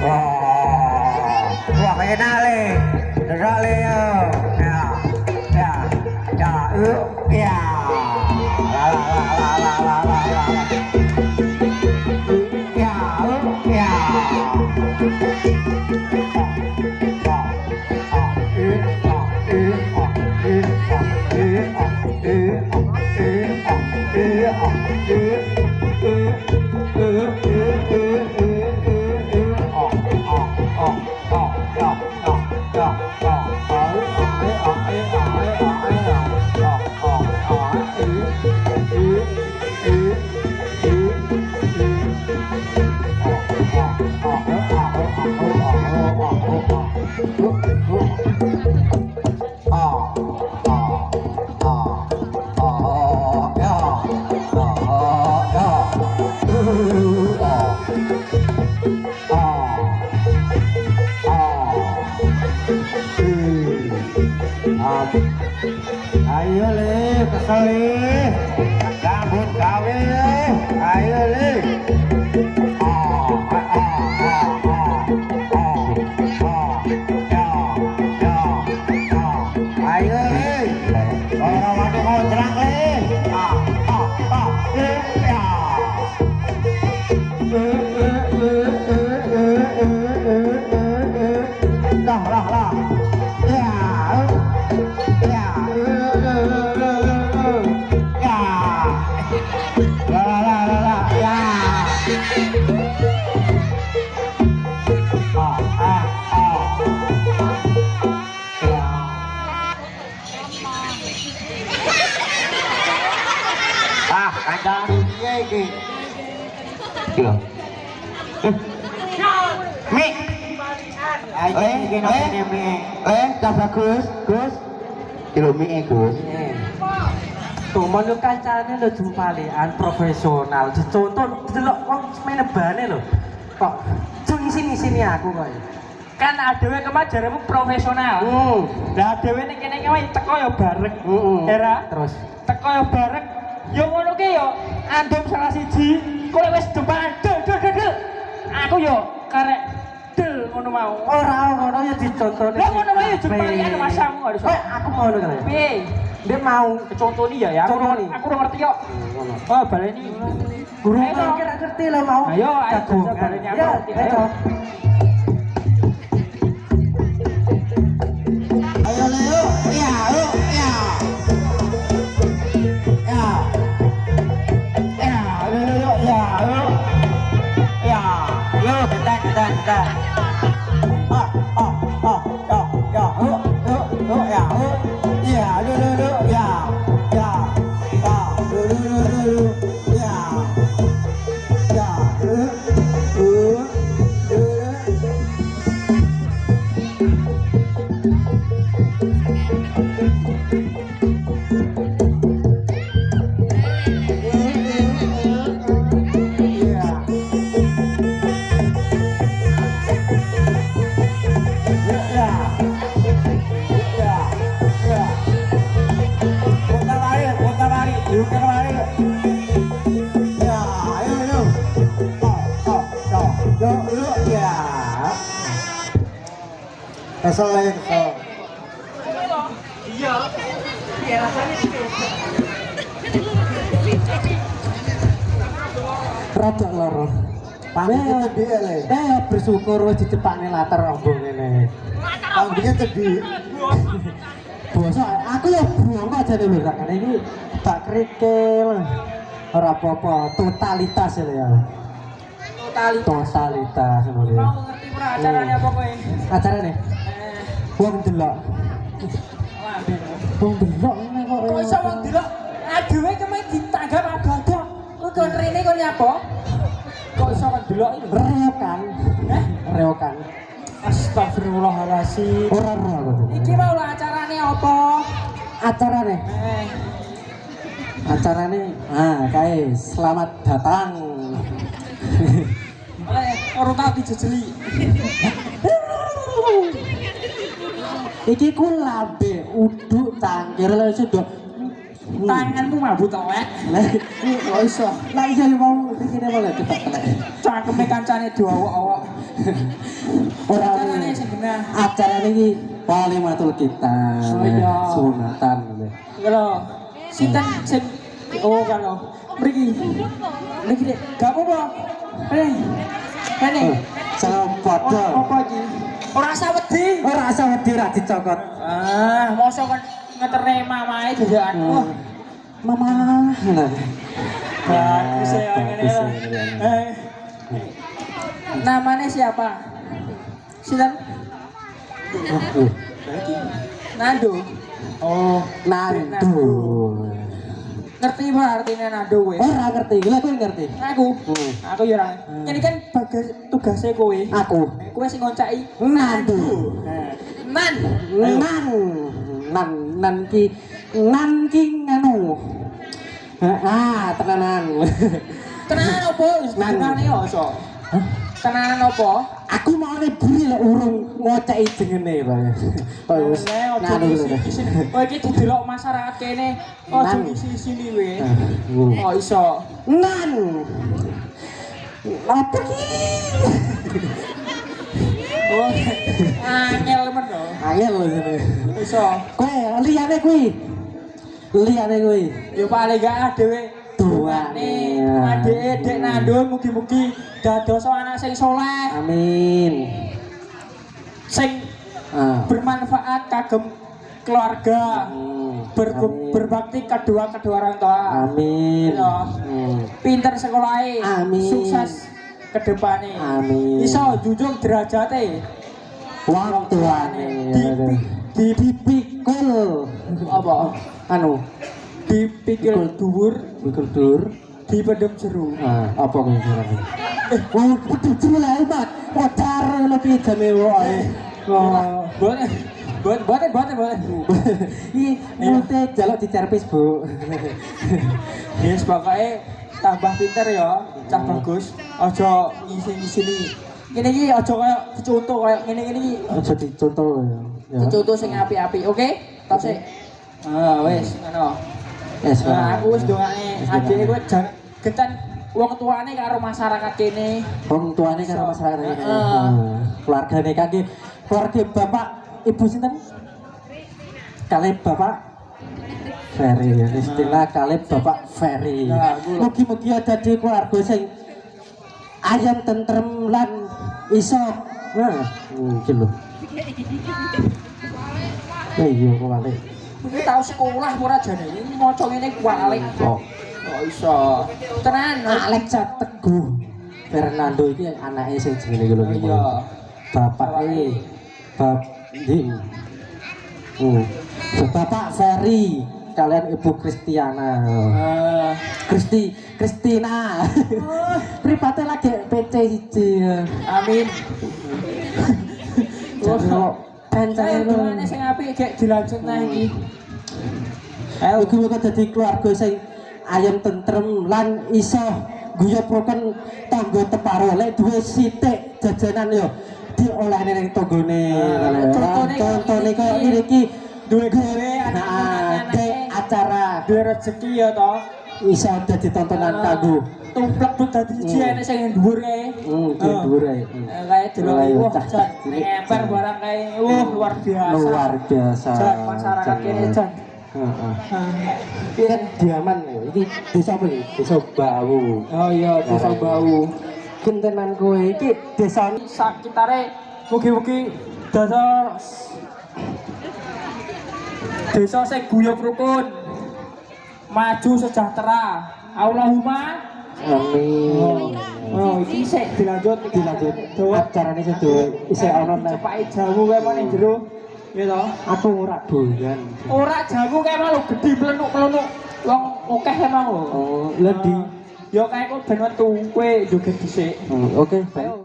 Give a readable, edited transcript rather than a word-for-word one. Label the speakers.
Speaker 1: Wah enak le, enak le ya, ya, ya, ya, la la la la la la la, ya, ya. Ayo le, kesel le, gabut gawe le, ayo le. Ayo le, orang waktu mau cerang le. Lah. Kandang piye iki? Yo. Mi. Ayo iki namane mi. Coba Gus. Kilo mi Gus. Tuh mono kancane lho jumpalian profesional. Dicontoh delok wong semene bane lho. Kok jeng sini aku kok. Kan adewe kemajaremu profesional. Lah adewe ning kene wae teko ya bareng. Era terus teko ya bareng. Yo ngono ki yo andum salah siji kowe wis depan del. Aku yo karek del ngono mau. Ora ngono ya dicontone. Lah ngono wae jumpalian masamu harus. Aku mau ngono kare. Piye? Dia mau kecontoni ya. Aku ora ngerti kok. Ngono. Oh, baleni. Guru ngerti lah mau. Ayo baleni aku ngerti. Ayo. Ayo Leo. Ya. Bentar. Kesel. Iya. Iya rasanya gitu. Rada loro. Panggilnya cedhik le. Bersyukur wis dicepakne latar ombong ngene. Panggilnya cedhik. Bosok aku ya brongo jane lho sak kene iki tak krikil. Ora apa-apa, totalitas ya. Totalitas ngono. Mau ngerti ora acarane apa kowe? Acarane? Wong delok. Wong delok ngene kok. Kok iso wong delok? Adewe kemen ditanggap agadok. Kowe kon rene kon nyapa? Kok iso wong delok iki? Reokan. Reokan. Astagfirullahaladzim. Ora aku. Iki mau lah acarane apa? Acarane? Acarane kae selamat datang. Orang tau dijejeli. Iki ku lambe uduk tangkir lho sudah. Tanganmu mabut awek. Lah iki kok iso. Lah iya mau dikene boleh cepat telek. Cangkeme kancane diawok-awok.
Speaker 2: Acarane sing bener. Acarane iki Kalimatul kita.
Speaker 1: Oh iya.
Speaker 2: Sunatan.
Speaker 1: Kalau sinten sing kalau mriki. Mriki gak apa-apa. Ini.
Speaker 2: Sapadha.
Speaker 1: Apa iki? Ora usah wedi.
Speaker 2: Ora usah wedi ra dicokot.
Speaker 1: Mosok kan ngeterne mamae jajan.
Speaker 2: Mama.
Speaker 1: Bagus ya ngene ya. Namanya siapa? Sinten? Nando. Oh,
Speaker 2: Nando.
Speaker 1: Ngerti apa artinya Nando weh?
Speaker 2: Ora ngerti, lha kowe ngerti.
Speaker 1: Aku ya ora. Ini kan bagas tugasnya kowe.
Speaker 2: Aku.
Speaker 1: Kowe sing ngoncaki
Speaker 2: Nando. Nan ki nganu. Tenanan.
Speaker 1: Tenanan apa? Tenanan ya iso. Tenanan apa?
Speaker 2: Aku mau neburi lek urung ngoceki jengene lho. Wis nganu lho.
Speaker 1: Oh iki didelok masyarakat kene. Ojo ngisi-isini we. Oh iso.
Speaker 2: Nan. Apa ki?
Speaker 1: Oh. Angel men lho.
Speaker 2: Angel lho jene.
Speaker 1: Iso.
Speaker 2: Kowe liyane kuwi. Liyane kuwi.
Speaker 1: Ya paling gak dhewe doane. Adek Dek Nando mugi-mugi dados anak sing saleh.
Speaker 2: Amin.
Speaker 1: Sing bermanfaat kagem keluarga. Berbakti kedua orang tua.
Speaker 2: Amin.
Speaker 1: Pinter sekolahe.
Speaker 2: Amin.
Speaker 1: Sukses ke depane.
Speaker 2: Amin.
Speaker 1: Iso junjung derajate
Speaker 2: wong tuane. Dipikul
Speaker 1: apa?
Speaker 2: Anu,
Speaker 1: dipikul dhuwur, dipendem jeru.
Speaker 2: Apa kuwi jenenge? Wong pendem jeru lha Pak. Modar lho piye jane wae.
Speaker 1: Boten.
Speaker 2: Iki mute jaluk dicerpis, Bu.
Speaker 1: Yes, pokoke tambah pinter ya, cah bagus. Aja ngisi-ngisini. Ngene iki aja kaya dicontoh kaya ngene-ngene iki.
Speaker 2: Aja dicontoh ya.
Speaker 1: Dicontoh sing apik-apik, oke? Tok sik. Wis ngono.
Speaker 2: Wis.
Speaker 1: Aku wis ndongake adike kowe genten wong tuane karo masyarakat kene.
Speaker 2: Wong tuane karo masyarakat kene. Keluargane kaki keluarga Bapak Ibu sinten? Kalih Bapak Ferry, istilah kalih Bapak Ferry. Mugi-mugi ada di keluarga sing ayam tentrem lan iso. Iki lho. Iya kok balik.
Speaker 1: Iki tau sekolah ora jane iki maca ngene kualik. Kok iso. Tenan
Speaker 2: Alexa Teguh Fernando iki anake sing jenenge lho iki. Iya. Bapake Bapak Ferry kalian Ibu Kristiana. Kristina. Pripate lagi PC siji. Amin. Pancene
Speaker 1: sing apik gek dilanjut neh iki.
Speaker 2: Muga-muga dadi keluarga sing ayam tentrem lan iso guyub rukun tangga teparo. Lek duwe sithik jajanan yo diolehne ning tanggane. Contone kaya iki duwe gawe anak acara
Speaker 1: duwe rezeki ya to.
Speaker 2: Iso dadi tontonan kanggo
Speaker 1: tumplek tuh dadi siji enek sing dhuwur kae.
Speaker 2: Dhuwur kae.
Speaker 1: Kae delok wah ngemper barang kae luar biasa.
Speaker 2: Luar biasa.
Speaker 1: Masyarakat kene jan.
Speaker 2: Iki kan diaman iki desa apa iki? Desa Bau.
Speaker 1: Oh iya, desa Bau.
Speaker 2: Gentenan kowe iki desa
Speaker 1: sakitare mugi-mugi dados desa sing guyub rukun. Maju sejahtera. Allahumma
Speaker 2: amin.
Speaker 1: Oh, iki sik dilanjut.
Speaker 2: Acarane sedo isih ana nang
Speaker 1: cepake jamu kae meneh jero. Ya toh?
Speaker 2: Aku ora doyan.
Speaker 1: Ora jamu kae malu gedhi plenuk-plenuk. Wong akeh emang lho.
Speaker 2: Oh, lha di
Speaker 1: ya kae kok ben metu kowe joget dhisik.
Speaker 2: Oke, baik.